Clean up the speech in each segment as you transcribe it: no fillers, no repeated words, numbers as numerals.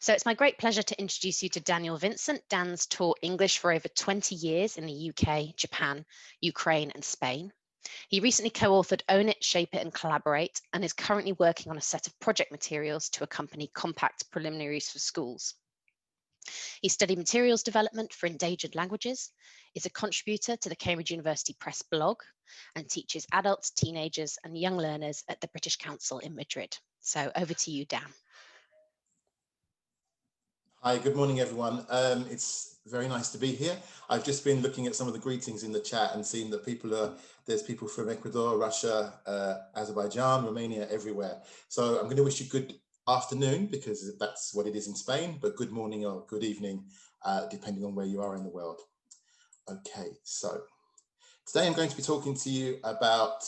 So it's my great pleasure to introduce you to Daniel Vincent. Dan's taught English for over 20 years in the UK, Japan, Ukraine, and Spain. He recently co-authored Own It, Shape It, and Collaborate, and is currently working on a set of project materials to accompany compact preliminaries for schools. He studied materials development for endangered languages, is a contributor to the Cambridge University Press blog, and teaches adults, teenagers, and young learners at the British Council in Madrid. So over to you, Dan. Hi, good morning, everyone. It's very nice to be here. I've just been looking at some of the greetings in the chat and seen that there's people from Ecuador, Russia, Azerbaijan, Romania, everywhere. So I'm going to wish you good afternoon because that's what it is in Spain, but good morning or good evening, depending on where you are in the world. Okay, so today I'm going to be talking to you about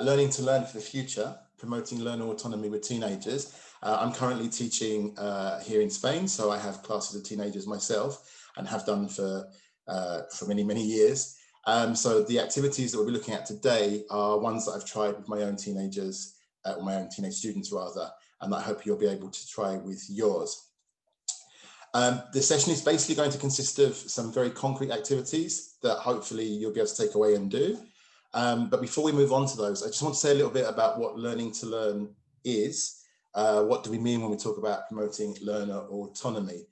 learning to learn for the future, promoting learner autonomy with teenagers. I'm currently teaching here in Spain, so I have classes of teenagers myself and have done for many, many years. So the activities that we'll be looking at today are ones that I've tried with my own teenagers, or my own teenage students rather, and I hope you'll be able to try with yours. The session is basically going to consist of some very concrete activities that hopefully you'll be able to take away and do. But before we move on to those, I just want to say a little bit about what learning to learn is. What do we mean when we talk about promoting learner autonomy?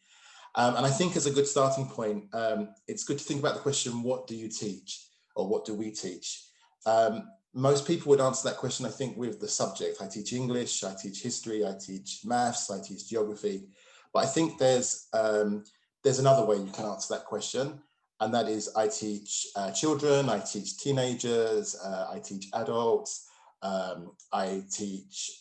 And I think as a good starting point, it's good to think about the question, what do you teach? Or what do we teach? Most people would answer that question, I think, with the subject. I teach English, I teach history, I teach maths, I teach geography. But I think there's another way you can answer that question. And that is, I teach children, I teach teenagers, I teach adults, I teach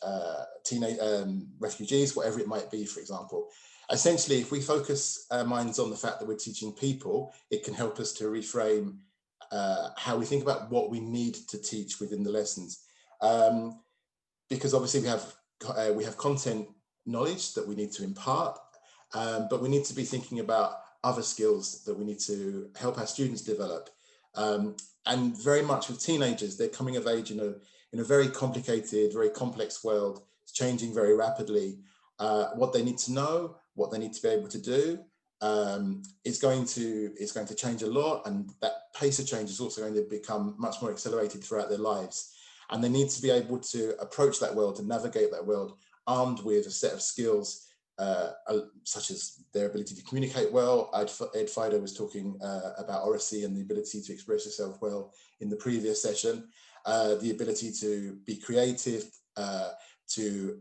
refugees, whatever it might be, for example. Essentially, if we focus our minds on the fact that we're teaching people, it can help us to reframe how we think about what we need to teach within the lessons. Because obviously we have content knowledge that we need to impart, but we need to be thinking about other skills that we need to help our students develop. And very much with teenagers, they're coming of age in a very complicated, very complex world. It's changing very rapidly. What they need to know, what they need to be able to do, is going to change a lot, and that pace of change is also going to become much more accelerated throughout their lives. And they need to be able to approach that world and navigate that world armed with a set of skills such as their ability to communicate well. Ed Fido was talking about oracy and the ability to express yourself well in the previous session. The ability to be creative, to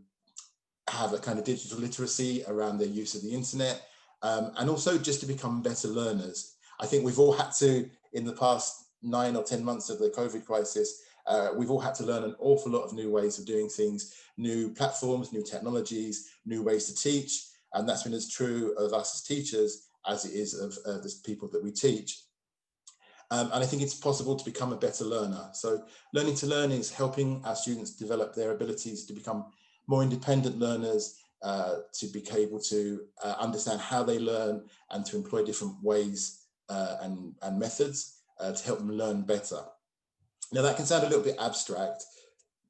have a kind of digital literacy around their use of the internet, and also just to become better learners. I think we've all had to, in the past 9 or 10 months of the COVID crisis, we've all had to learn an awful lot of new ways of doing things, new platforms, new technologies, new ways to teach. And that's been as true of us as teachers as it is of the people that we teach. And I think it's possible to become a better learner. So learning to learn is helping our students develop their abilities to become more independent learners, to be able to understand how they learn and to employ different ways and methods to help them learn better. Now that can sound a little bit abstract,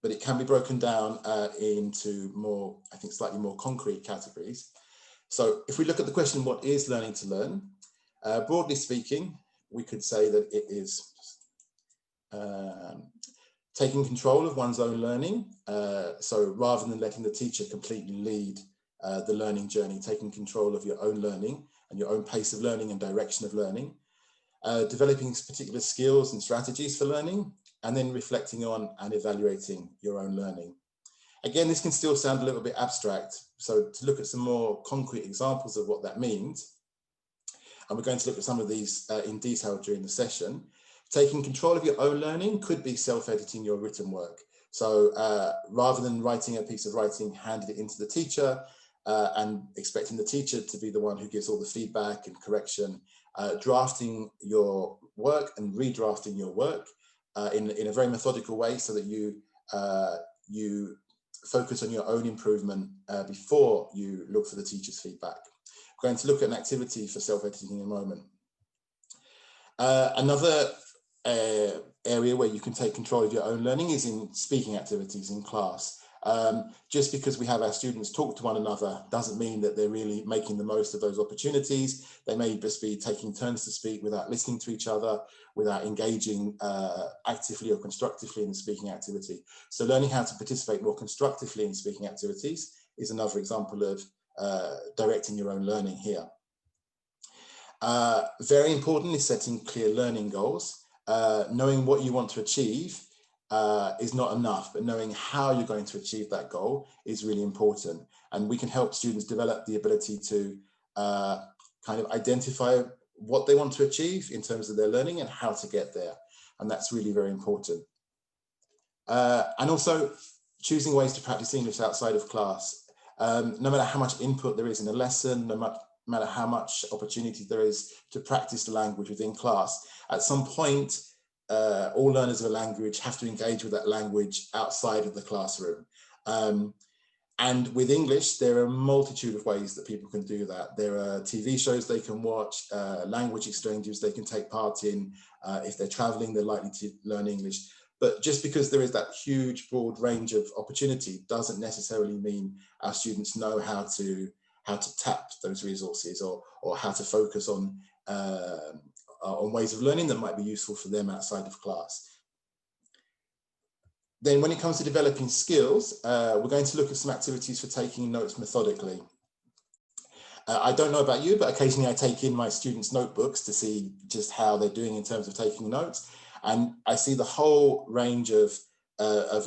but it can be broken down into more, I think, slightly more concrete categories. So if we look at the question, what is learning to learn? Broadly speaking, we could say that it is taking control of one's own learning. So rather than letting the teacher completely lead the learning journey, taking control of your own learning and your own pace of learning and direction of learning, developing particular skills and strategies for learning, and then reflecting on and evaluating your own learning. Again, this can still sound a little bit abstract. So to look at some more concrete examples of what that means, and we're going to look at some of these in detail during the session. Taking control of your own learning could be self-editing your written work. So rather than writing a piece of writing, handing it into the teacher and expecting the teacher to be the one who gives all the feedback and correction, drafting your work and redrafting your work in a very methodical way so that you focus on your own improvement before you look for the teacher's feedback. We're going to look at an activity for self-editing in a moment. Another area where you can take control of your own learning is in speaking activities in class. Just because we have our students talk to one another doesn't mean that they're really making the most of those opportunities. They may just be taking turns to speak without listening to each other, without engaging actively or constructively in the speaking activity. So learning how to participate more constructively in speaking activities is another example of directing your own learning here. Very important is setting clear learning goals. Knowing what you want to achieve is not enough, but knowing how you're going to achieve that goal is really important. And we can help students develop the ability to kind of identify what they want to achieve in terms of their learning and how to get there. And that's really very important. And also choosing ways to practice English outside of class. No matter how much input there is in a lesson, no matter how much opportunity there is to practice the language within class, at some point, all learners of a language have to engage with that language outside of the classroom. And with English, there are a multitude of ways that people can do that. There are TV shows they can watch, language exchanges they can take part in. If they're traveling, they're likely to learn English. But just because there is that huge, broad range of opportunity doesn't necessarily mean our students know how to tap those resources or how to focus on ways of learning that might be useful for them outside of class. Then when it comes to developing skills, we're going to look at some activities for taking notes methodically. I don't know about you, but occasionally I take in my students' notebooks to see just how they're doing in terms of taking notes. And I see the whole range of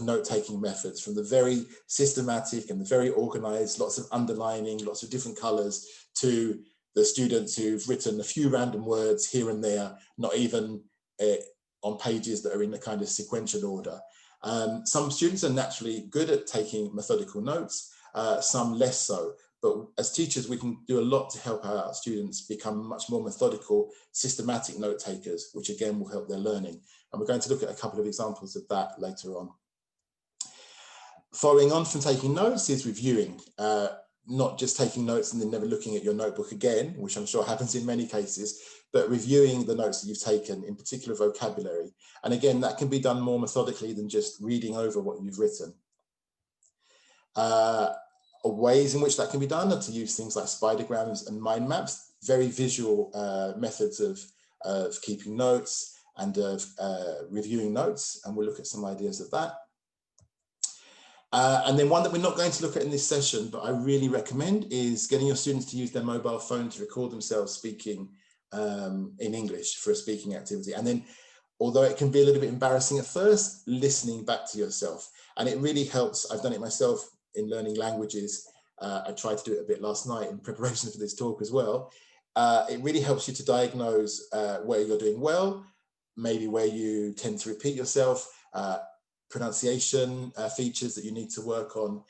note-taking methods, from the very systematic and the very organized, lots of underlining, lots of different colors, to the students who've written a few random words here and there, not even on pages that are in a kind of sequential order. Some students are naturally good at taking methodical notes, some less so. But as teachers, we can do a lot to help our students become much more methodical, systematic note takers, which again will help their learning. And we're going to look at a couple of examples of that later on. Following on from taking notes is reviewing, not just taking notes and then never looking at your notebook again, which I'm sure happens in many cases, but reviewing the notes that you've taken, in particular vocabulary. And again, that can be done more methodically than just reading over what you've written. Ways in which that can be done are to use things like spidergrams and mind maps, very visual methods of keeping notes and of reviewing notes, and we'll look at some ideas of that. And then one that we're not going to look at in this session, but I really recommend, is getting your students to use their mobile phone to record themselves speaking in English for a speaking activity. And then, although it can be a little bit embarrassing at first, listening back to yourself. And it really helps. I've done it myself in learning languages. I tried to do it a bit last night in preparation for this talk as well. It really helps you to diagnose where you're doing well, maybe where you tend to repeat yourself, pronunciation features that you need to work on,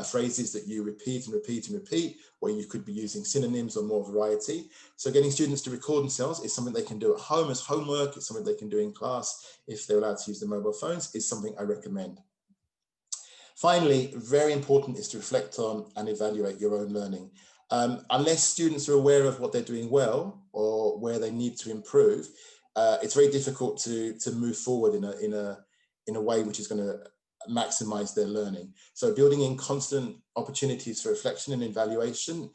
phrases that you repeat and repeat and repeat, where you could be using synonyms or more variety. So getting students to record themselves is something they can do at home as homework. It's something they can do in class if they're allowed to use their mobile phones. Is something I recommend. Finally, very important is to reflect on and evaluate your own learning. Unless students are aware of what they're doing well or where they need to improve, it's very difficult to move forward in a way which is going to maximize their learning. So building in constant opportunities for reflection and evaluation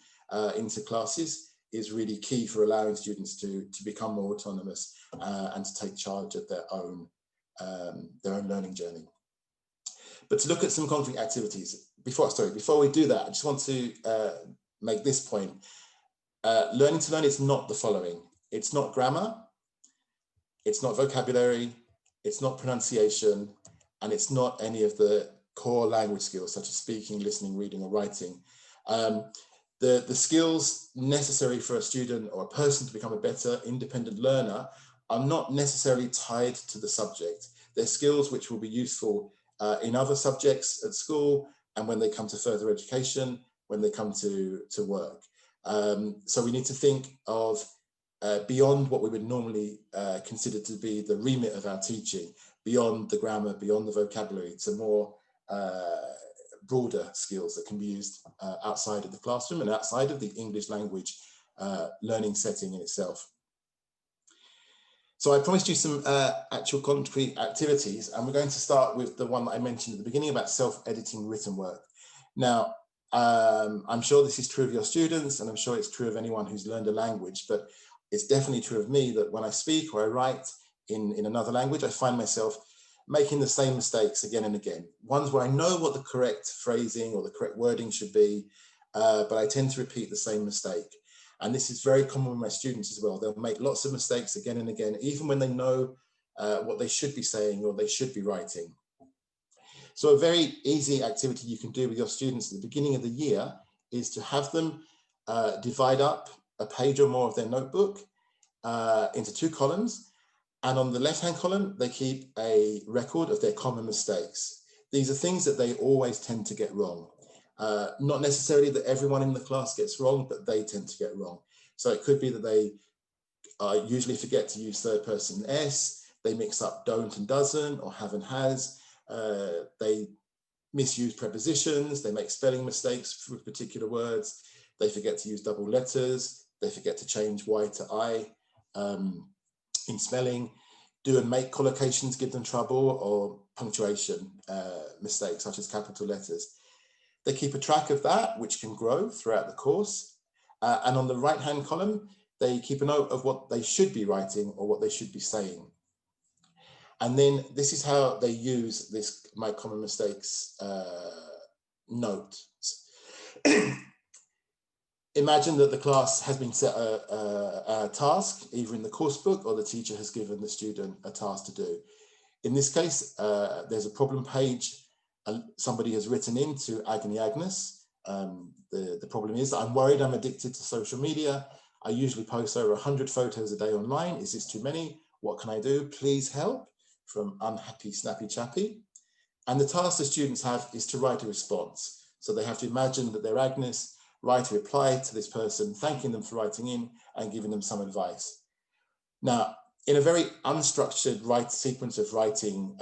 into classes is really key for allowing students to become more autonomous and to take charge of their own learning journey. But to look at some concrete activities, before we do that, I just want to make this point. Learning to learn is not the following. It's not grammar, it's not vocabulary, it's not pronunciation, and it's not any of the core language skills such as speaking, listening, reading, or writing. The skills necessary for a student or a person to become a better independent learner are not necessarily tied to the subject. They're skills which will be useful in other subjects at school, and when they come to further education, when they come to work. So we need to think of beyond what we would normally consider to be the remit of our teaching, beyond the grammar, beyond the vocabulary, to more broader skills that can be used outside of the classroom and outside of the English language learning setting in itself. So I promised you some actual concrete activities, and we're going to start with the one that I mentioned at the beginning about self-editing written work. Now, I'm sure this is true of your students, and I'm sure it's true of anyone who's learned a language, but it's definitely true of me that when I speak or I write in another language, I find myself making the same mistakes again and again. Ones where I know what the correct phrasing or the correct wording should be, but I tend to repeat the same mistake. And this is very common with my students as well. They'll make lots of mistakes again and again, even when they know what they should be saying or they should be writing. So a very easy activity you can do with your students at the beginning of the year is to have them divide up a page or more of their notebook into 2 columns. And on the left-hand column, they keep a record of their common mistakes. These are things that they always tend to get wrong. Not necessarily that everyone in the class gets wrong, but they tend to get wrong. So it could be that they usually forget to use third person s, they mix up don't and doesn't, or have and has, they misuse prepositions, they make spelling mistakes for particular words, they forget to use double letters, they forget to change y to I in spelling, do and make collocations give them trouble, or punctuation mistakes such as capital letters. They keep a track of that, which can grow throughout the course. And on the right-hand column, they keep a note of what they should be writing or what they should be saying. And then this is how they use this My Common Mistakes note. Imagine that the class has been set a task, either in the course book or the teacher has given the student a task to do. In this case, there's a problem page. Somebody has written into Agony Agnes. The problem is, I'm worried I'm addicted to social media. I usually post over 100 photos a day online. Is this too many? What can I do? Please help. From Unhappy Snappy Chappy. And the task the students have is to write a response. So they have to imagine that they're Agnes, write a reply to this person, thanking them for writing in and giving them some advice. Now, in a very unstructured sequence of writing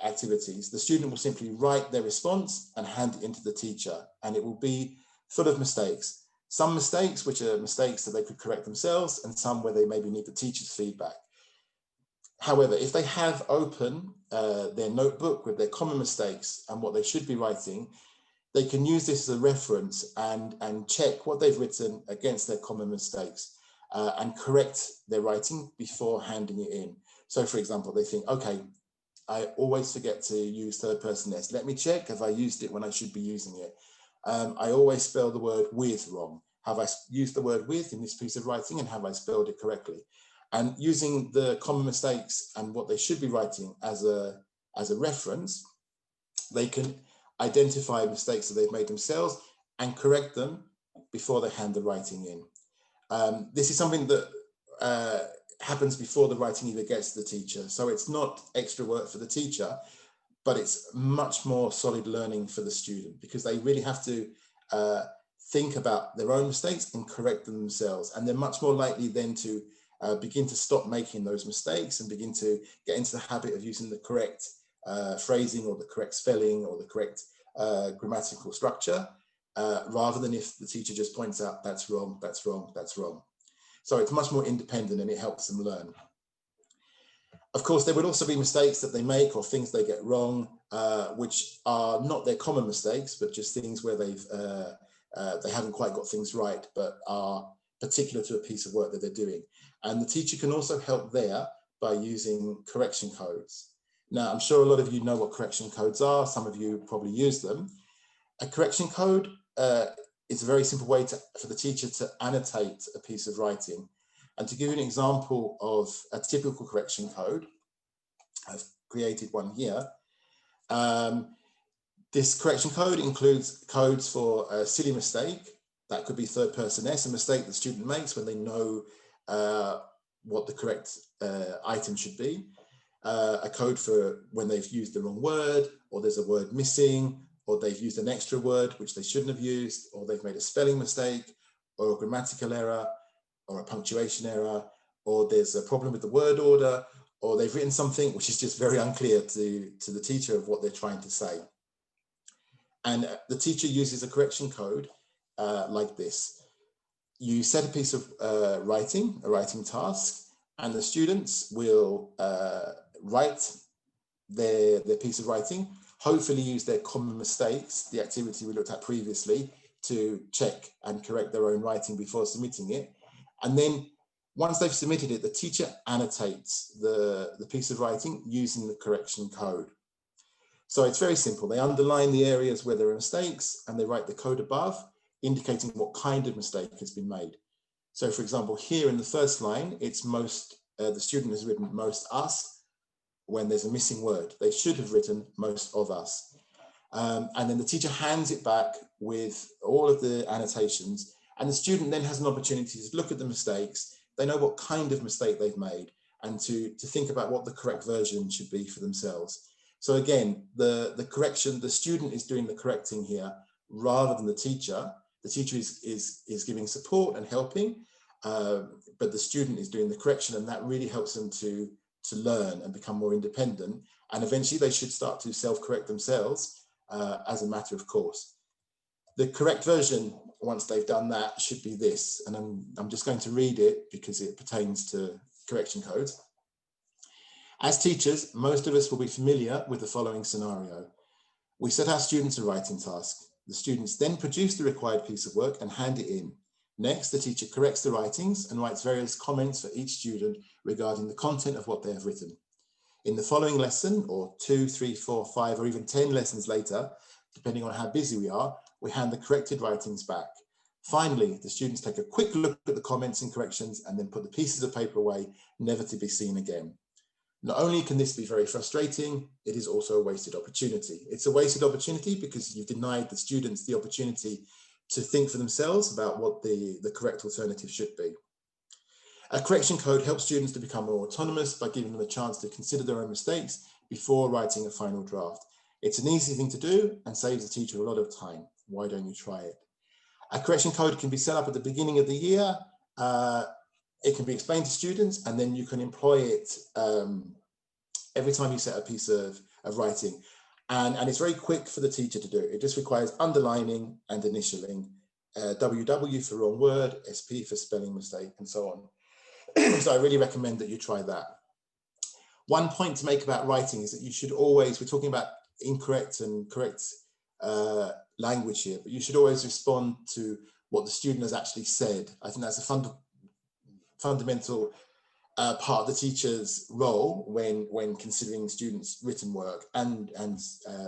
activities, the student will simply write their response and hand it into the teacher, and it will be full of mistakes. Some mistakes which are mistakes that they could correct themselves, and some where they maybe need the teacher's feedback. However, if they have open their notebook with their common mistakes and what they should be writing, they can use this as a reference and check what they've written against their common mistakes and correct their writing before handing it in. So for example, they think, okay, I always forget to use third person s. Let me check, have I used it when I should be using it? I always spell the word with wrong. Have I used the word with in this piece of writing, and have I spelled it correctly? And using the common mistakes and what they should be writing as a reference, they can identify mistakes that they've made themselves and correct them before they hand the writing in. This is something that happens before the writing even gets to the teacher. So it's not extra work for the teacher, but it's much more solid learning for the student, because they really have to think about their own mistakes and correct them themselves. And they're much more likely then to begin to stop making those mistakes and begin to get into the habit of using the correct phrasing or the correct spelling or the correct grammatical structure, rather than if the teacher just points out, that's wrong, that's wrong, that's wrong. So it's much more independent and it helps them learn. Of course, there would also be mistakes that they make or things they get wrong, which are not their common mistakes, but just things where they haven't quite got things right, but are particular to a piece of work that they're doing. And the teacher can also help there by using correction codes. Now, I'm sure a lot of you know what correction codes are. Some of you probably use them. A correction code is a very simple way for the teacher to annotate a piece of writing. And to give you an example of a typical correction code, I've created one here. This correction code includes codes for a silly mistake. That could be third person s, a mistake the student makes when they know what the correct item should be. A code for when they've used the wrong word, or there's a word missing, or they've used an extra word which they shouldn't have used, or they've made a spelling mistake, or a grammatical error, or a punctuation error, or there's a problem with the word order, or they've written something which is just very unclear to the teacher of what they're trying to say. And the teacher uses a correction code like this. You set a piece of writing, a writing task, and the students will write their piece of writing, hopefully use their common mistakes, the activity we looked at previously, to check and correct their own writing before submitting it. And then once they've submitted it, the teacher annotates the piece of writing using the correction code. So it's very simple. They underline the areas where there are mistakes and they write the code above, indicating what kind of mistake has been made. So for example, here in the first line, it's the student has written most us when there's a missing word. They should have written most of us. And then the teacher hands it back with all of the annotations, and the student then has an opportunity to look at the mistakes. They know what kind of mistake they've made and to think about what the correct version should be for themselves. So again, the correction, the student is doing the correcting here rather than the teacher. The teacher is giving support and helping, but the student is doing the correction, and that really helps them to learn and become more independent. And eventually they should start to self-correct themselves as a matter of course. The correct version, once they've done that, should be this. And I'm just going to read it because it pertains to correction codes. As teachers, most of us will be familiar with the following scenario. We set our students a writing task. The students then produce the required piece of work and hand it in. Next, the teacher corrects the writings and writes various comments for each student regarding the content of what they have written. In the following lesson, or 2, 3, 4, 5, or even 10 lessons later, depending on how busy we are, we hand the corrected writings back. Finally, the students take a quick look at the comments and corrections and then put the pieces of paper away, never to be seen again. Not only can this be very frustrating, it is also a wasted opportunity. It's a wasted opportunity because you've denied the students the opportunity to think for themselves about what the correct alternative should be. A correction code helps students to become more autonomous by giving them a chance to consider their own mistakes before writing a final draft. It's an easy thing to do and saves the teacher a lot of time. Why don't you try it? A correction code can be set up at the beginning of the year. It can be explained to students, and then you can employ it every time you set a piece of writing. And it's very quick for the teacher to do. It just requires underlining and initialing, WW for wrong word, SP for spelling mistake, and so on. So I really recommend that you try that. One point to make about writing is that you should always, we're talking about incorrect and correct language here, but you should always respond to what the student has actually said. I think that's a fundamental part of the teacher's role when considering students' written work and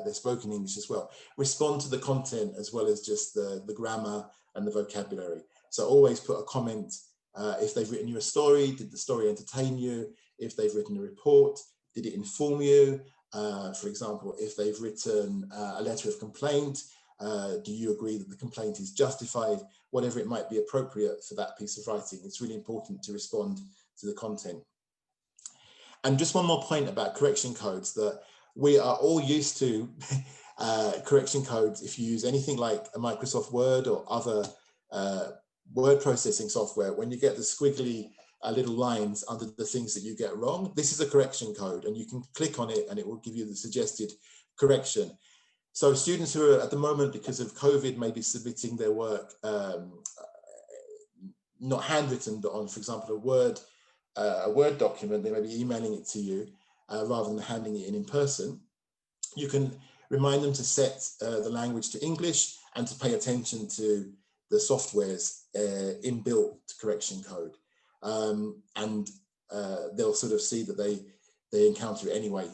their spoken English as well. Respond to the content as well as just the grammar and the vocabulary. So always put a comment. If they've written you a story, did the story entertain you? If they've written a report, did it inform you? For example, if they've written a letter of complaint, do you agree that the complaint is justified? Whatever it might be appropriate for that piece of writing, it's really important to respond to the content. And just one more point about correction codes, that we are all used to correction codes. If you use anything like a Microsoft Word or other word processing software, when you get the squiggly little lines under the things that you get wrong, this is a correction code, and you can click on it and it will give you the suggested correction. So students who are at the moment, because of COVID, may be submitting their work not handwritten, but on, for example, a Word document. They may be emailing it to you rather than handing it in person. You can remind them to set the language to English and to pay attention to the software's inbuilt correction code. And they'll sort of see that they encounter it anyway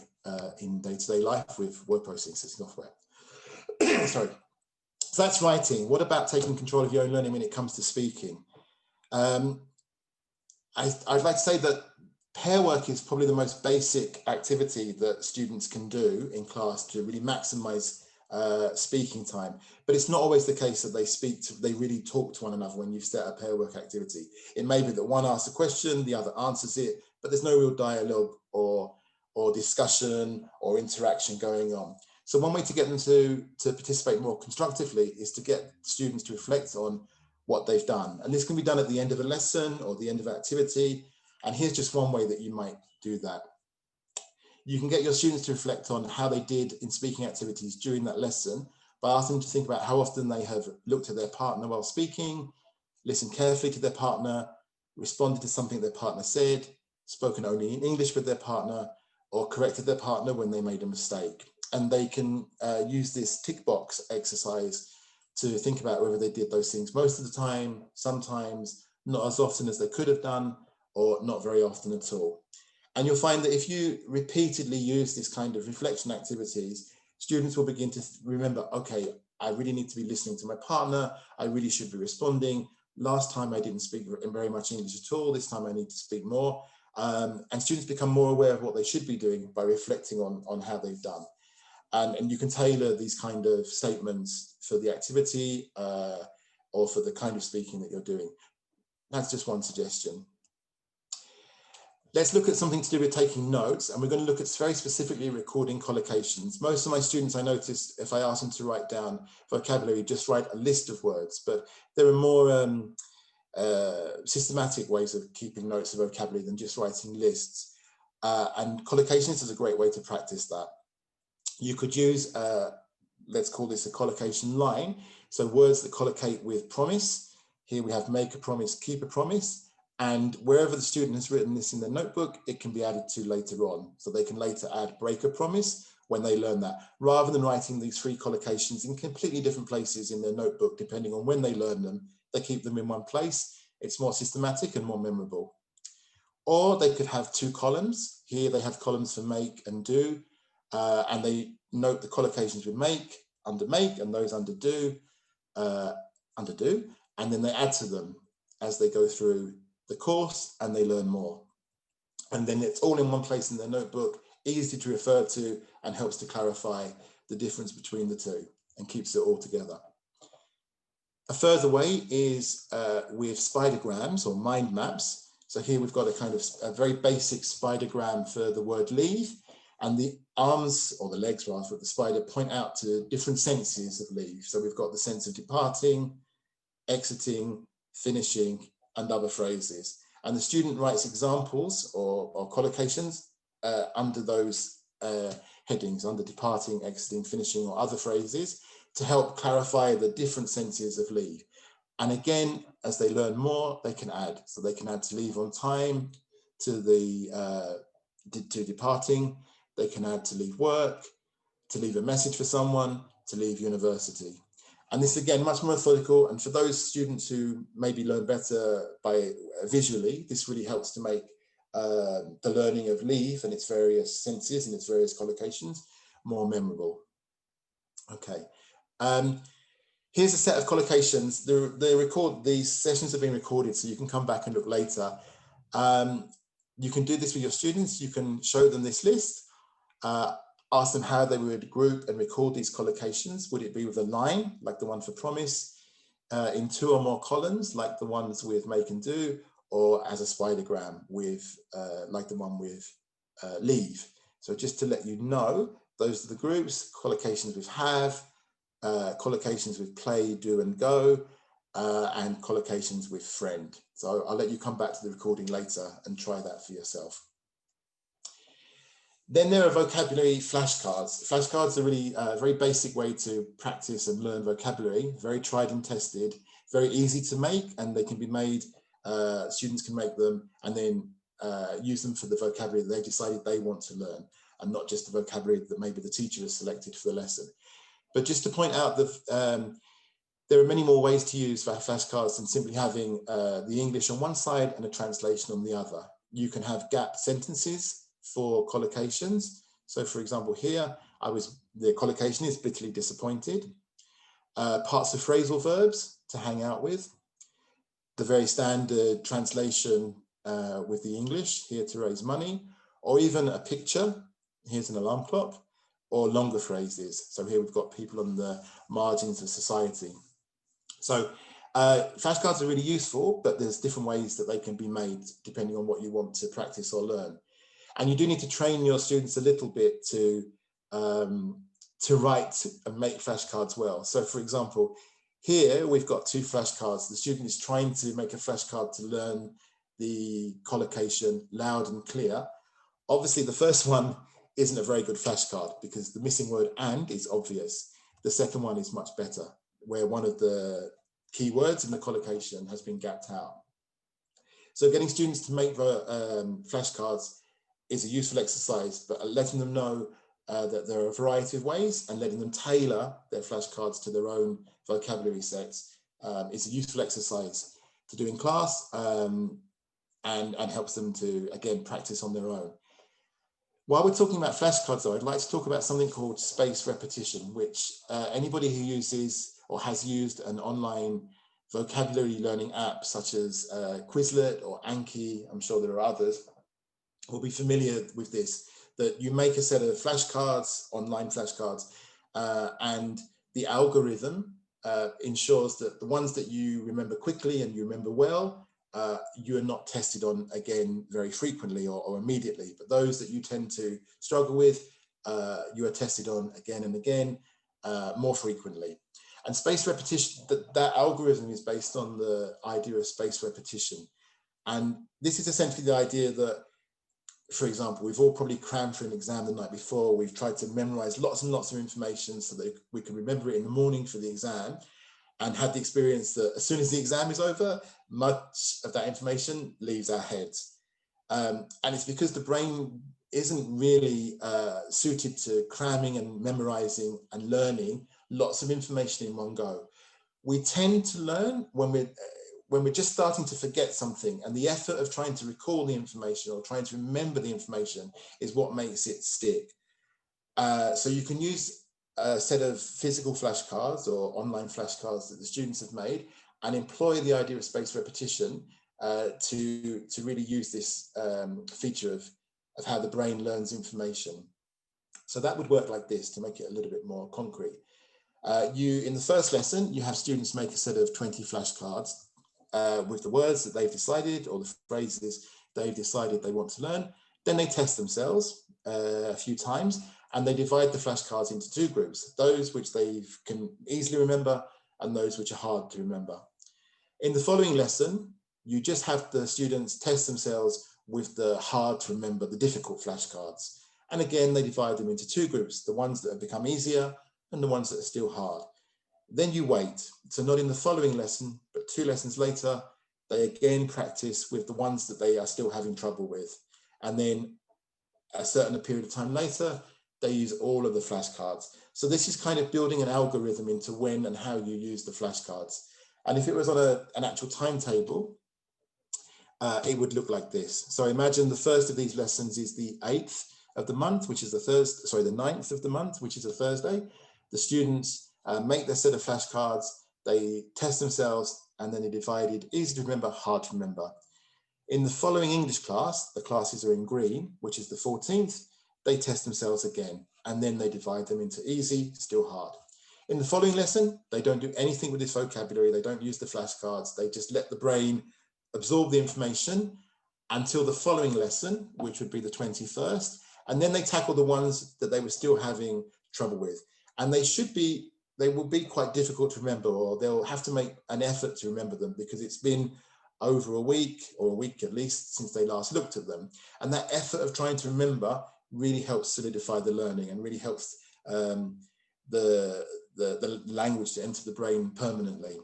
in day-to-day life with word processing software. Sorry. So that's writing. What about taking control of your own learning when it comes to speaking? I'd like to say that pair work is probably the most basic activity that students can do in class to really maximize speaking time. But it's not always the case that they really talk to one another when you've set a pair work activity. It may be that one asks a question, the other answers it, but there's no real dialogue or discussion or interaction going on. So one way to get them to participate more constructively is to get students to reflect on what they've done. And this can be done at the end of a lesson or the end of an activity. And here's just one way that you might do that. You can get your students to reflect on how they did in speaking activities during that lesson by asking them to think about how often they have looked at their partner while speaking, listened carefully to their partner, responded to something their partner said, spoken only in English with their partner, or corrected their partner when they made a mistake. And they can use this tick box exercise to think about whether they did those things most of the time, sometimes, not as often as they could have done, or not very often at all. And you'll find that if you repeatedly use this kind of reflection activities, students will begin to remember, okay, I really need to be listening to my partner. I really should be responding. Last time I didn't speak very much English at all. This time I need to speak more. And students become more aware of what they should be doing by reflecting on how they've done. And you can tailor these kind of statements for the activity or for the kind of speaking that you're doing. That's just one suggestion. Let's look at something to do with taking notes, and we're going to look at very specifically recording collocations. Most of my students, I noticed, if I ask them to write down vocabulary, just write a list of words, but there are more systematic ways of keeping notes of vocabulary than just writing lists. And collocations is a great way to practice that. You could use, let's call this a collocation line. So words that collocate with promise. Here we have make a promise, keep a promise. And wherever the student has written this in their notebook, it can be added to later on. So they can later add break a promise when they learn that, rather than writing these three collocations in completely different places in their notebook, depending on when they learn them. They keep them in one place. It's more systematic and more memorable. Or they could have two columns. Here they have columns for make and do, and they note the collocations with make, and those under do, and then they add to them as they go through the course and they learn more. And then it's all in one place in their notebook, easy to refer to, and helps to clarify the difference between the two and keeps it all together. A further way is with spidergrams or mind maps. So here we've got a kind of a very basic spidergram for the word leave, and the arms, or the legs rather, of the spider point out to different senses of leave. So we've got the sense of departing, exiting, finishing, and other phrases. And the student writes examples or collocations under those headings, under departing, exiting, finishing, or other phrases, to help clarify the different senses of leave. And again, as they learn more, they can add. So they can add to leave on time, to departing. They can add to leave work, to leave a message for someone, to leave university. And this, again, much more methodical. And for those students who maybe learn better by visually, this really helps to make the learning of leave and its various senses and its various collocations more memorable. Okay. Here's a set of collocations. These sessions have been recorded, so you can come back and look later. You can do this with your students. You can show them this list. Ask them how they would group and record these collocations. Would it be with a line, like the one for promise, in two or more columns, like the ones with make and do, or as a spidergram, with like the one with leave? So just to let you know, those are the groups: collocations with have, collocations with play, do, and go, and collocations with friend. So I'll let you come back to the recording later and try that for yourself. Then there are vocabulary flashcards. Flashcards are really a very basic way to practice and learn vocabulary, very tried and tested, very easy to make, and they can be made, students can make them and then use them for the vocabulary that they decided they want to learn, and not just the vocabulary that maybe the teacher has selected for the lesson. But just to point out that there are many more ways to use flashcards than simply having the English on one side and a translation on the other. You can have gap sentences for collocations. So for example, here, the collocation is bitterly disappointed. Parts of phrasal verbs to hang out with. The very standard translation with the English, here to raise money, or even a picture, here's an alarm clock, or longer phrases. So here we've got people on the margins of society. So flashcards are really useful, but there's different ways that they can be made depending on what you want to practice or learn. And you do need to train your students a little bit to write and make flashcards well. So for example, here we've got two flashcards. The student is trying to make a flashcard to learn the collocation loud and clear. Obviously, the first one isn't a very good flashcard because the missing word and is obvious. The second one is much better, where one of the key words in the collocation has been gapped out. So getting students to make flashcards is a useful exercise, but letting them know that there are a variety of ways and letting them tailor their flashcards to their own vocabulary sets is a useful exercise to do in class and helps them to, again, practice on their own. While we're talking about flashcards, though, I'd like to talk about something called spaced repetition, which anybody who uses or has used an online vocabulary learning app such as Quizlet or Anki, I'm sure there are others, will be familiar with this, that you make a set of flashcards, online flashcards, and the algorithm ensures that the ones that you remember quickly and you remember well, you are not tested on again very frequently or immediately, but those that you tend to struggle with, you are tested on again and again, more frequently. And spaced repetition, that algorithm is based on the idea of spaced repetition. And this is essentially the idea that, for example, we've all probably crammed for an exam the night before. We've tried to memorize lots and lots of information so that we can remember it in the morning for the exam, and had the experience that as soon as the exam is over, much of that information leaves our heads. And it's because the brain isn't really suited to cramming and memorizing and learning lots of information in one go. We tend to learn when we're just starting to forget something, and the effort of trying to recall the information or trying to remember the information is what makes it stick. So you can use a set of physical flashcards or online flashcards that the students have made and employ the idea of spaced repetition to really use this feature of how the brain learns information. So that would work like this to make it a little bit more concrete. In the first lesson, you have students make a set of 20 flashcards with the words that they've decided or the phrases they've decided they want to learn. Then they test themselves a few times, and they divide the flashcards into two groups, those which they can easily remember and those which are hard to remember. In the following lesson, you just have the students test themselves with the hard to remember, the difficult flashcards. And again, they divide them into two groups, the ones that have become easier and the ones that are still hard. Then you wait. So not in the following lesson, but 2 lessons later, they again practice with the ones that they are still having trouble with. And then a certain period of time later, they use all of the flashcards. So this is kind of building an algorithm into when and how you use the flashcards. And if it was on an actual timetable, it would look like this. So imagine the first of these lessons is the 8th of the month, which is the 9th of the month, which is a Thursday. The students make their set of flashcards, they test themselves, and then they're divided, easy to remember, hard to remember. In the following English class, the classes are in green, which is the 14th, they test themselves again, and then they divide them into easy, still hard. In the following lesson, they don't do anything with this vocabulary, they don't use the flashcards, they just let the brain absorb the information until the following lesson, which would be the 21st, and then they tackle the ones that they were still having trouble with. And they will be quite difficult to remember, or they'll have to make an effort to remember them because it's been over a week or a week at least since they last looked at them. And that effort of trying to remember really helps solidify the learning and really helps the language to enter the brain permanently.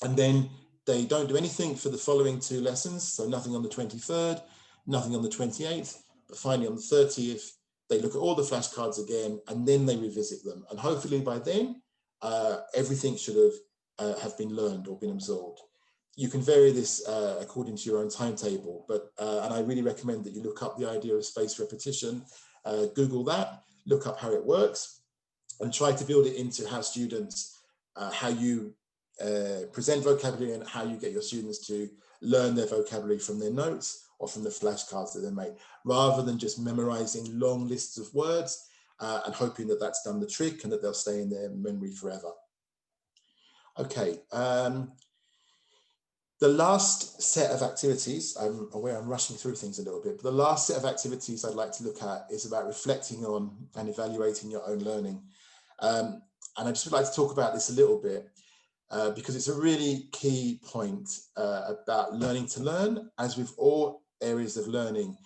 And then they don't do anything for the following 2 lessons. So nothing on the 23rd, nothing on the 28th, but finally on the 30th, they look at all the flashcards again, and then they revisit them. And hopefully by then, everything should have been learned or been absorbed. You can vary this according to your own timetable, but and I really recommend that you look up the idea of spaced repetition, Google that, look up how it works, and try to build it into how students, how you present vocabulary and how you get your students to learn their vocabulary from their notes or from the flashcards that they make, rather than just memorizing long lists of words and hoping that that's done the trick and that they'll stay in their memory forever. Okay, the last set of activities, I'm aware I'm rushing through things a little bit, but the last set of activities I'd like to look at is about reflecting on and evaluating your own learning. And I just would like to talk about this a little bit because it's a really key point about learning to learn. As with all areas of learning,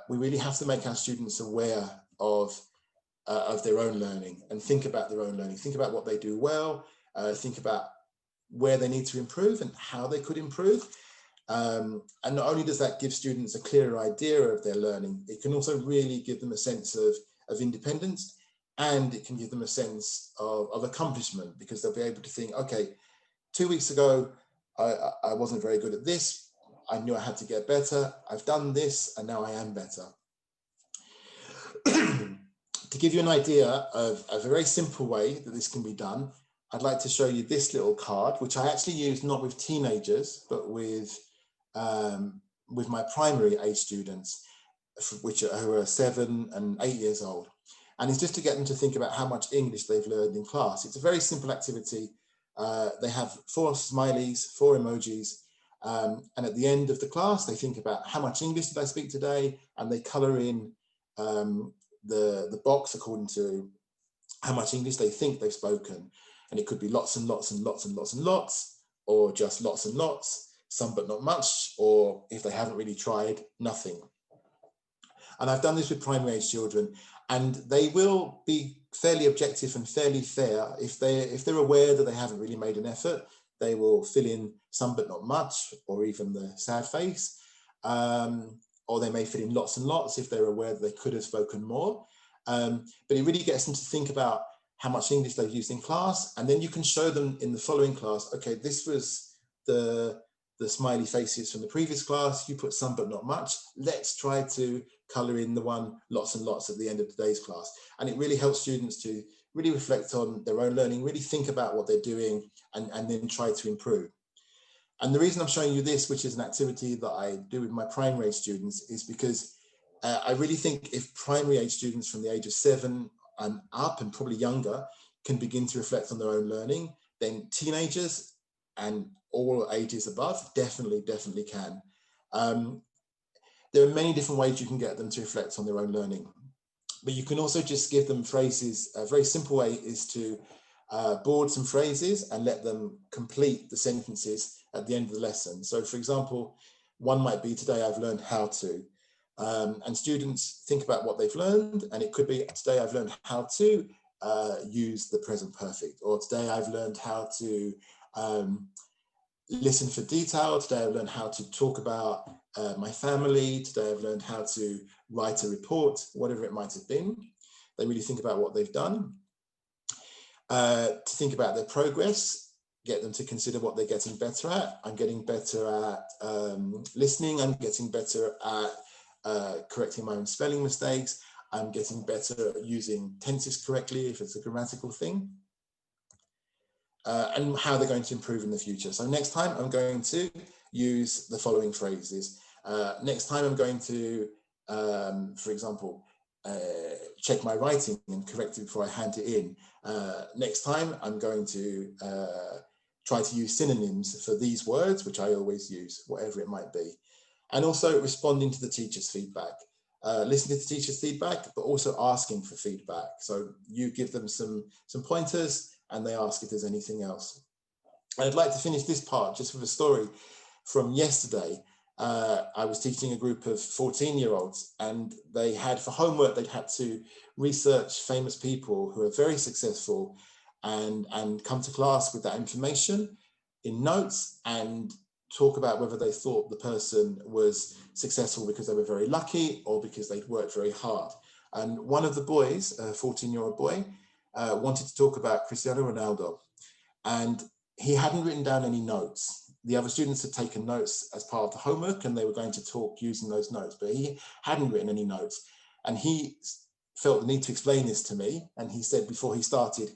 we really have to make our students aware of their own learning and think about their own learning, think about what they do well, think about where they need to improve and how they could improve. And not only does that give students a clearer idea of their learning, it can also really give them a sense of independence, and it can give them a sense of accomplishment, because they'll be able to think, okay, 2 weeks ago, I wasn't very good at this. I knew I had to get better. I've done this, and now I am better. To give you an idea of a very simple way that this can be done, I'd like to show you this little card, which I actually use not with teenagers, but with my primary age students, who are 7 and 8 years old. And it's just to get them to think about how much English they've learned in class. It's a very simple activity. They have 4 smileys, 4 emojis, and at the end of the class, they think about how much English did I speak today, and they colour in the box according to how much English they think they've spoken. And it could be lots and lots and lots and lots and lots, or just lots and lots, some but not much, or if they haven't really tried, nothing. And I've done this with primary age children, and they will be fairly objective and fairly fair. If they're aware that they haven't really made an effort, they will fill in some but not much, or even the sad face. Or they may fill in lots and lots if they're aware that they could have spoken more. But it really gets them to think about how much English they've used in class, and then you can show them in the following class, okay, this was the smiley faces from the previous class, you put some but not much, let's try to colour in the one lots and lots at the end of today's class. And it really helps students to really reflect on their own learning, really think about what they're doing, and then try to improve. And the reason I'm showing you this, which is an activity that I do with my primary age students, is because I really think if primary age students from the age of 7 and up, and probably younger, can begin to reflect on their own learning, then teenagers and all ages above definitely can. There are many different ways you can get them to reflect on their own learning, but you can also just give them phrases. A very simple way is to board some phrases and let them complete the sentences at the end of the lesson. So for example, one might be, today I've learned how to, and students think about what they've learned, and it could be, today I've learned how to use the present perfect, or today I've learned how to listen for detail, today I've learned how to talk about my family, today I've learned how to write a report, whatever it might have been. They really think about what they've done. To think about their progress, get them to consider what they're getting better at. I'm getting better at listening, I'm getting better at correcting my own spelling mistakes, I'm getting better at using tenses correctly if it's a grammatical thing. And how they're going to improve in the future. So next time I'm going to use the following phrases. Next time I'm going to, for example, check my writing and correct it before I hand it in. Next time I'm going to try to use synonyms for these words, which I always use, whatever it might be. And also responding to the teacher's feedback. Listening to the teacher's feedback, but also asking for feedback. So you give them some pointers, and they ask if there's anything else. And I'd like to finish this part just with a story from yesterday. I was teaching a group of 14-year-olds, and they had, for homework, they'd had to research famous people who are very successful and come to class with that information in notes and talk about whether they thought the person was successful because they were very lucky or because they'd worked very hard. And one of the boys, a 14-year-old boy, wanted to talk about Cristiano Ronaldo, and he hadn't written down any notes. The other students had taken notes as part of the homework, and they were going to talk using those notes, but he hadn't written any notes. And he felt the need to explain this to me, and he said before he started,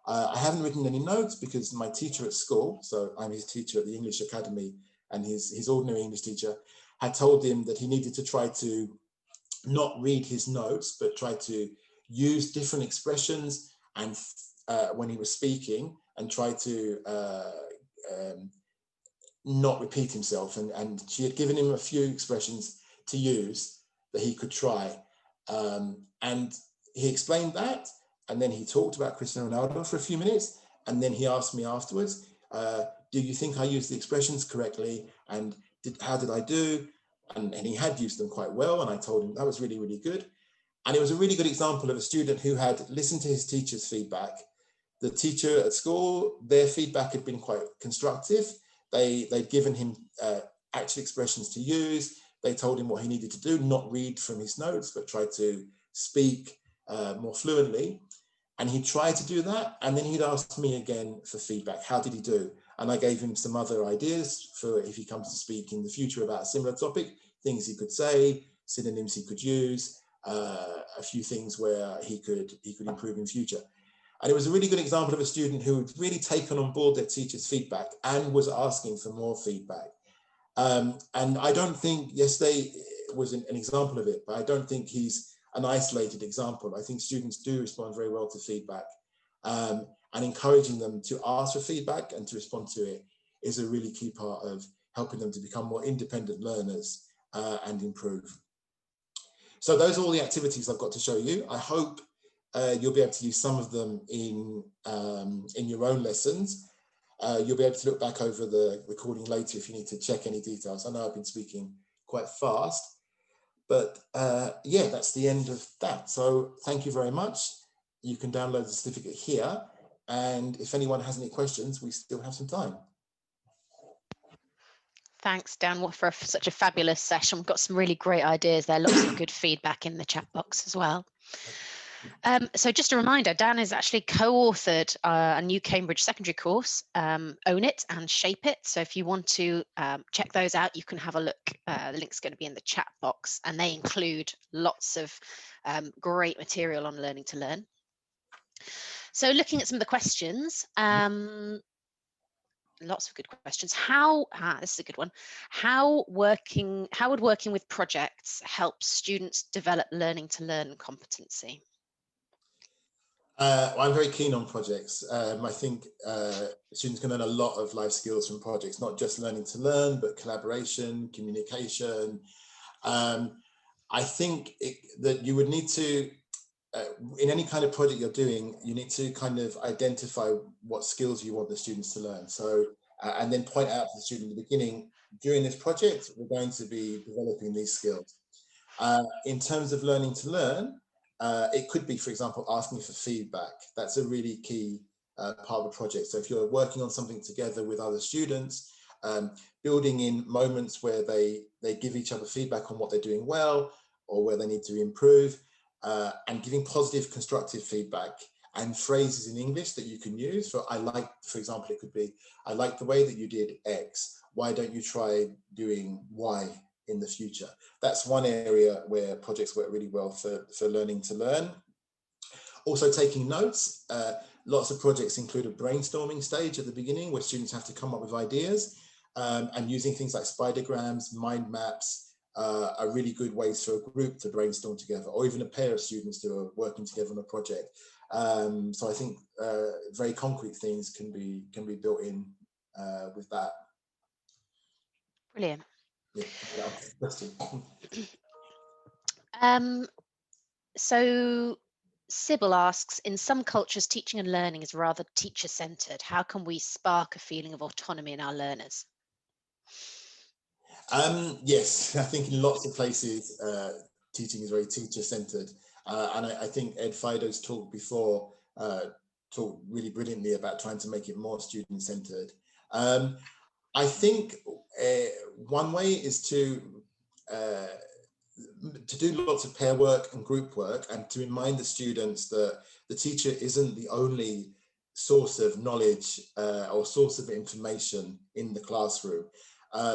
I haven't written any notes because my teacher at school, so I'm his teacher at the English Academy, and his ordinary English teacher had told him that he needed to try to not read his notes, but try to use different expressions and when he was speaking, and try to not repeat himself. And she had given him a few expressions to use that he could try. And he explained that, and then he talked about Cristiano Ronaldo for a few minutes, and then he asked me afterwards, do you think I used the expressions correctly? And how did I do? And he had used them quite well, and I told him that was really, really good. And it was a really good example of a student who had listened to his teacher's feedback. The teacher at school, their feedback had been quite constructive. They'd given him actual expressions to use. They told him what he needed to do, not read from his notes, but try to speak more fluently. And he tried to do that. And then he'd ask me again for feedback. How did he do? And I gave him some other ideas for if he comes to speak in the future about a similar topic, things he could say, synonyms he could use, a few things where he could improve in future. And it was a really good example of a student who had really taken on board their teacher's feedback and was asking for more feedback. And I don't think yesterday was an example of it, but I don't think he's an isolated example. I think students do respond very well to feedback, and encouraging them to ask for feedback and to respond to it is a really key part of helping them to become more independent learners and improve. So those are all the activities I've got to show you. I hope you'll be able to use some of them in your own lessons. You'll be able to look back over the recording later if you need to check any details. I know I've been speaking quite fast, but yeah, that's the end of that. So thank you very much. You can download the certificate here. And if anyone has any questions, we still have some time. Thanks, Dan, for such a fabulous session. We've got some really great ideas there, lots of good feedback in the chat box as well. So just a reminder, Dan has actually co-authored a new Cambridge secondary course, Own It and Shape It. So if you want to check those out, you can have a look. The link's going to be in the chat box, and they include lots of great material on learning to learn. So looking at some of the questions, lots of good questions. This is a good one. How would working with projects help students develop learning to learn competency? I'm very keen on projects. I think students can learn a lot of life skills from projects, not just learning to learn, but collaboration, communication. I think that you would need to, in any kind of project you're doing, you need to kind of identify what skills you want the students to learn. So, and then point out to the student at the beginning, during this project, we're going to be developing these skills. In terms of learning to learn, it could be, for example, asking for feedback. That's a really key part of the project. So if you're working on something together with other students, building in moments where they give each other feedback on what they're doing well or where they need to improve, and giving positive, constructive feedback and phrases in English that you can use. For example, it could be, I like the way that you did X. Why don't you try doing Y in the future? That's one area where projects work really well for learning to learn. Also taking notes. Lots of projects include a brainstorming stage at the beginning where students have to come up with ideas, and using things like spidergrams, mind maps are really good ways for a group to brainstorm together, or even a pair of students who are working together on a project. So I think very concrete things can be built in with that. Brilliant. Yeah, so Sybil asks, in some cultures, teaching and learning is rather teacher-centered. How can we spark a feeling of autonomy in our learners? Yes, I think in lots of places, teaching is very teacher-centered. And I think Ed Fido's talk before talked really brilliantly about trying to make it more student-centered. I think one way is to do lots of pair work and group work, and to remind the students that the teacher isn't the only source of knowledge or source of information in the classroom.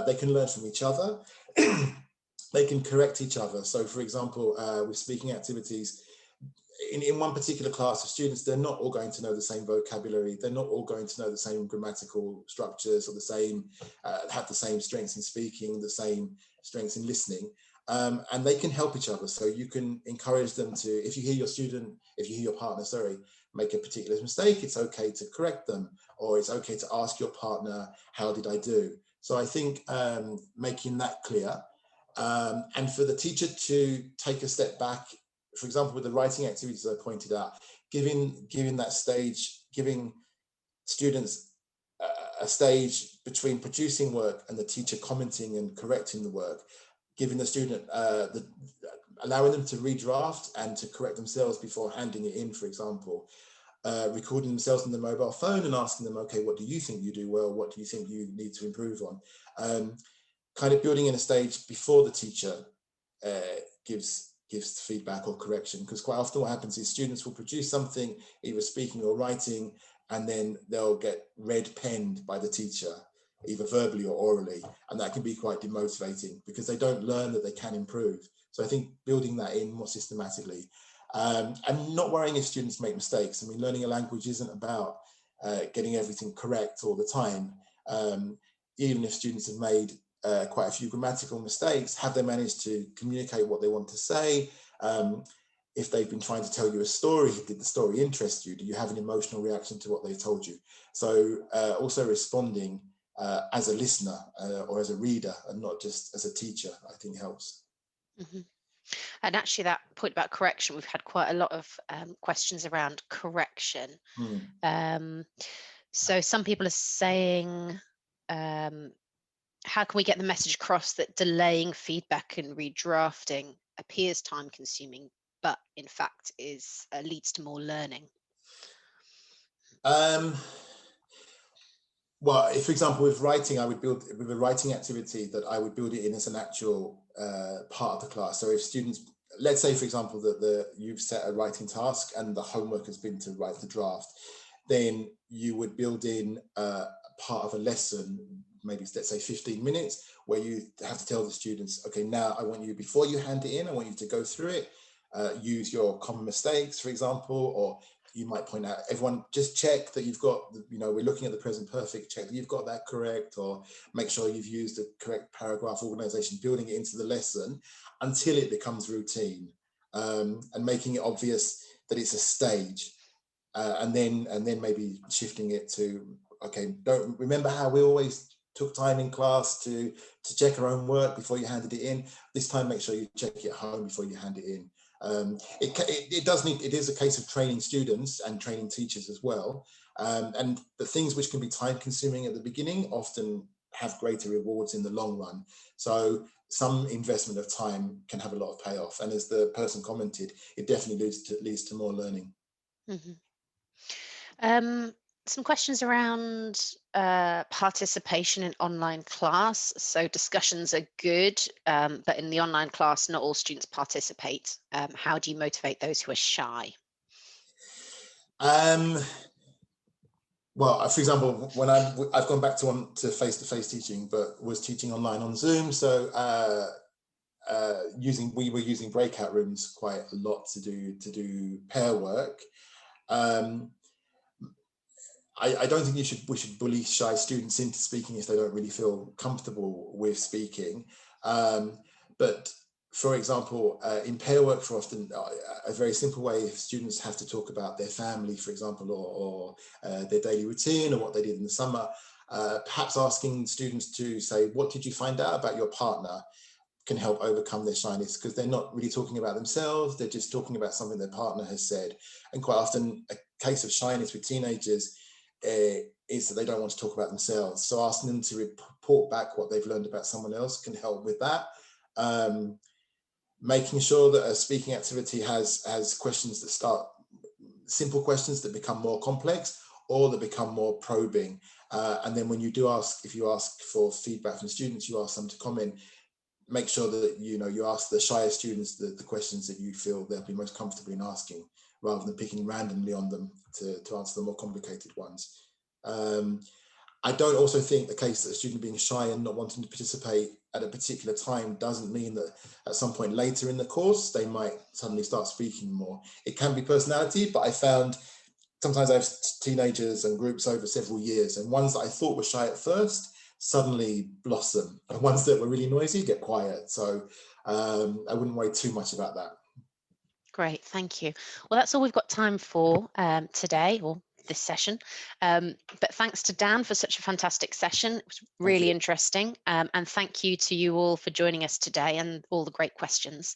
They can learn from each other. They can correct each other. So for example, with speaking activities, in one particular class of students, they're not all going to know the same vocabulary. They're not all going to know the same grammatical structures or the same, have the same strengths in speaking, the same strengths in listening. And they can help each other. So you can encourage them to, if you hear your partner, make a particular mistake, it's okay to correct them, or it's okay to ask your partner, how did I do? So I think making that clear, and for the teacher to take a step back, for example, with the writing activities I pointed out, giving that stage, giving students a stage between producing work and the teacher commenting and correcting the work, giving the student, allowing them to redraft and to correct themselves before handing it in, for example, recording themselves on the mobile phone and asking them, okay, what do you think you do well? What do you think you need to improve on? kind of building in a stage before the teacher gives feedback or correction, because quite often what happens is students will produce something, either speaking or writing, and then they'll get red penned by the teacher, either verbally or orally, and that can be quite demotivating because they don't learn that they can improve. So I think building that in more systematically, and not worrying if students make mistakes. I mean, learning a language isn't about getting everything correct all the time. Even if students have made quite a few grammatical mistakes, have they managed to communicate what they want to say? If they've been trying to tell you a story, did the story interest you? Do you have an emotional reaction to what they've told you? So also responding as a listener or as a reader, and not just as a teacher, I think helps. Mm-hmm. And actually, that point about correction, we've had quite a lot of questions around correction. So some people are saying, how can we get the message across that delaying feedback and redrafting appears time consuming, but in fact leads to more learning? Well, if, for example, with writing, I would build with a writing activity that I would build it in as an actual part of the class. So if students, let's say, for example, that you've set a writing task and the homework has been to write the draft, then you would build in part of a lesson, maybe let's say 15 minutes, where you have to tell the students, okay, now I want you, before you hand it in, I want you to go through it, use your common mistakes, for example, or you might point out, everyone just check that you've got, we're looking at the present perfect, check that you've got that correct, or make sure you've used the correct paragraph organization, building it into the lesson until it becomes routine, and making it obvious that it's a stage, and then maybe shifting it to, okay, don't remember how we always took time in class to check our own work before you handed it in. This time, make sure you check it at home before you hand it in. It is a case of training students and training teachers as well. And the things which can be time consuming at the beginning often have greater rewards in the long run. So some investment of time can have a lot of payoff. And as the person commented, it definitely leads to more learning. Mm-hmm. Some questions around participation in online class. So discussions are good, but in the online class, not all students participate. How do you motivate those who are shy? Well, for example, when I've gone back to face-to-face teaching, but was teaching online on Zoom. So we were using breakout rooms quite a lot to do pair work. I don't think we should bully shy students into speaking if they don't really feel comfortable with speaking. But for example, in pair work, for often a very simple way, if students have to talk about their family, for example, or their daily routine or what they did in the summer, perhaps asking students to say, what did you find out about your partner, can help overcome their shyness, because they're not really talking about themselves, they're just talking about something their partner has said. And quite often a case of shyness with teenagers is that they don't want to talk about themselves. So asking them to report back what they've learned about someone else can help with that. Making sure that a speaking activity has questions that start simple questions that become more complex or that become more probing. And then when you do ask, if you ask for feedback from students, you ask them to comment, make sure that you ask the shyer students the questions that you feel they'll be most comfortable in asking, rather than picking randomly on them to answer the more complicated ones. I don't also think the case that a student being shy and not wanting to participate at a particular time doesn't mean that at some point later in the course they might suddenly start speaking more. It can be personality, but I found sometimes I have teenagers and groups over several years, and ones that I thought were shy at first suddenly blossom, and ones that were really noisy get quiet. So I wouldn't worry too much about that. Great, thank you. Well, that's all we've got time for today, or this session. But thanks to Dan for such a fantastic session. It was really interesting. And thank you to you all for joining us today and all the great questions.